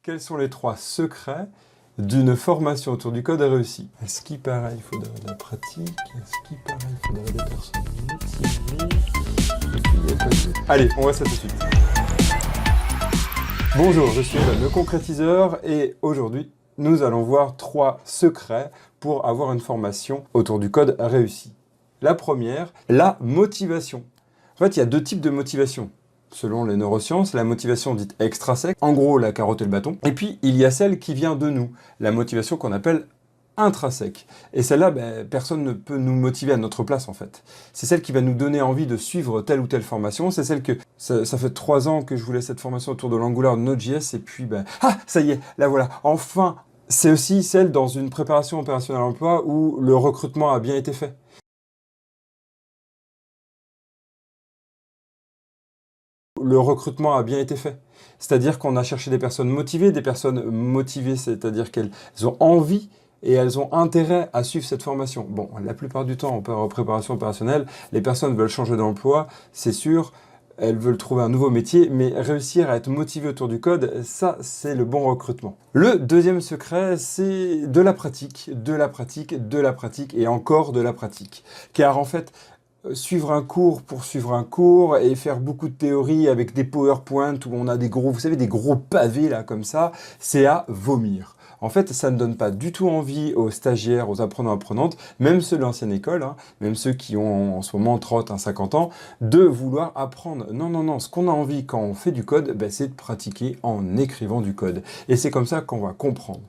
Quels sont les 3 secrets d'une formation autour du code réussie? Est-ce qu'il paraît, il faudrait de la pratique? Est-ce qu'il paraît, il faudrait des personnes motivées? Allez, on voit ça tout de suite. Bonjour, je suis Evan, le concrétiseur, et aujourd'hui, nous allons voir 3 secrets pour avoir une formation autour du code réussie. La première, la motivation. En fait, il y a 2 types de motivation. Selon les neurosciences, la motivation dite extrinsèque, en gros la carotte et le bâton. Et puis, il y a celle qui vient de nous, la motivation qu'on appelle intrinsèque. Et celle-là, personne ne peut nous motiver à notre place en fait. C'est celle qui va nous donner envie de suivre telle ou telle formation. C'est celle que, ça fait 3 ans que je voulais cette formation autour de l'Angular de Node.js, et puis, ça y est, la voilà, enfin. C'est aussi celle dans une préparation opérationnelle à l'emploi où le recrutement a bien été fait. Le recrutement a bien été fait. C'est-à-dire qu'on a cherché des personnes motivées, c'est-à-dire qu'elles ont envie et elles ont intérêt à suivre cette formation. Bon, la plupart du temps, en préparation opérationnelle, les personnes veulent changer d'emploi, c'est sûr, elles veulent trouver un nouveau métier, mais réussir à être motivées autour du code, ça, c'est le bon recrutement. Le deuxième secret, c'est de la pratique, de la pratique, de la pratique et encore de la pratique. Car en fait, suivre un cours pour suivre un cours et faire beaucoup de théorie avec des PowerPoint où on a des gros, vous savez, des gros pavés là comme ça, c'est à vomir. En fait, ça ne donne pas du tout envie aux stagiaires, aux apprenants apprenantes, même ceux de l'ancienne école, même ceux qui ont en ce moment 30 50 ans, de vouloir apprendre. Non, non, non, ce qu'on a envie quand on fait du code, c'est de pratiquer en écrivant du code. Et c'est comme ça qu'on va comprendre.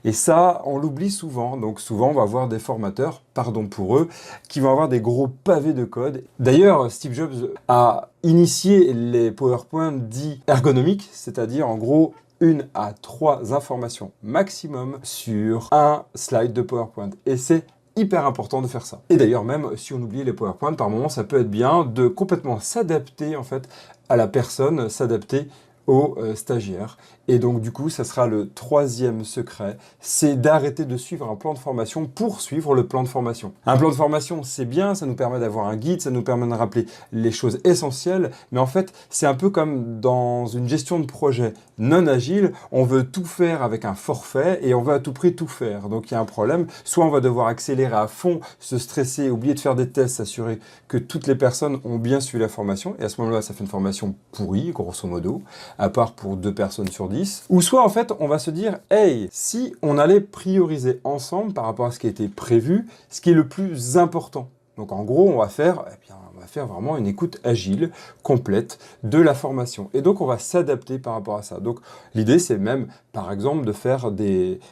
Et ça, on l'oublie souvent. Donc souvent, on va voir des formateurs, pardon pour eux, qui vont avoir des gros pavés de code. D'ailleurs, Steve Jobs a initié les PowerPoint dits ergonomiques, c'est-à-dire en gros 1 à 3 informations maximum sur un slide de PowerPoint. Et c'est hyper important de faire ça. Et d'ailleurs, même si on oublie les PowerPoint, par moment, ça peut être bien de complètement s'adapter en fait à la personne, s'adapter aux stagiaires. Et donc du coup, ça sera le 3e secret, c'est d'arrêter de suivre un plan de formation pour suivre le plan de formation. Un plan de formation, c'est bien, ça nous permet d'avoir un guide, ça nous permet de rappeler les choses essentielles, mais en fait, c'est un peu comme dans une gestion de projet non agile, on veut tout faire avec un forfait et on veut à tout prix tout faire. Donc il y a un problème, soit on va devoir accélérer à fond, se stresser, oublier de faire des tests, s'assurer que toutes les personnes ont bien suivi la formation, et à ce moment-là, ça fait une formation pourrie, grosso modo, à part pour 2 personnes sur 10. Ou soit, en fait, on va se dire, hey, si on allait prioriser ensemble par rapport à ce qui a été prévu, ce qui est le plus important. Donc, en gros, on va faire vraiment une écoute agile, complète de la formation. Et donc, on va s'adapter par rapport à ça. Donc, l'idée, c'est même, par exemple, de faire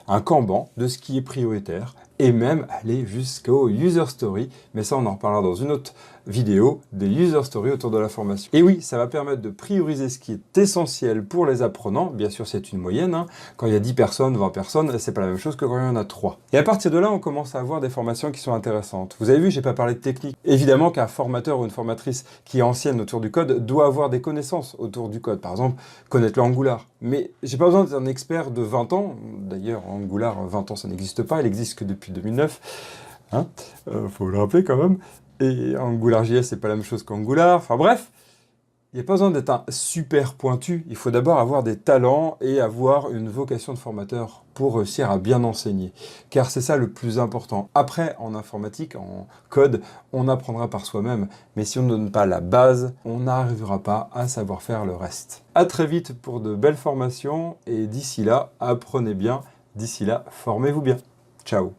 un Kanban de ce qui est prioritaire et même aller jusqu'au user story. Mais ça, on en reparlera dans une autre vidéo, des user stories autour de la formation. Et oui, ça va permettre de prioriser ce qui est essentiel pour les apprenants. Bien sûr, c'est une moyenne. Quand il y a 10 personnes, 20 personnes, c'est pas la même chose que quand il y en a 3. Et à partir de là, on commence à avoir des formations qui sont intéressantes. Vous avez vu, j'ai pas parlé de technique. Évidemment qu'un formateur ou une formatrice qui est ancienne autour du code doit avoir des connaissances autour du code. Par exemple, connaître l'Angular. Mais j'ai pas besoin d'être un expert de 20 ans. D'ailleurs, Angular, 20 ans, ça n'existe pas. Il existe que depuis 2009. Faut le rappeler quand même. Et AngularJS, c'est pas la même chose qu'Angular. Enfin bref, il n'y a pas besoin d'être un super pointu. Il faut d'abord avoir des talents et avoir une vocation de formateur pour réussir à bien enseigner. Car c'est ça le plus important. Après, en informatique, en code, on apprendra par soi-même. Mais si on ne donne pas la base, on n'arrivera pas à savoir faire le reste. À très vite pour de belles formations. Et d'ici là, apprenez bien. D'ici là, formez-vous bien. Ciao.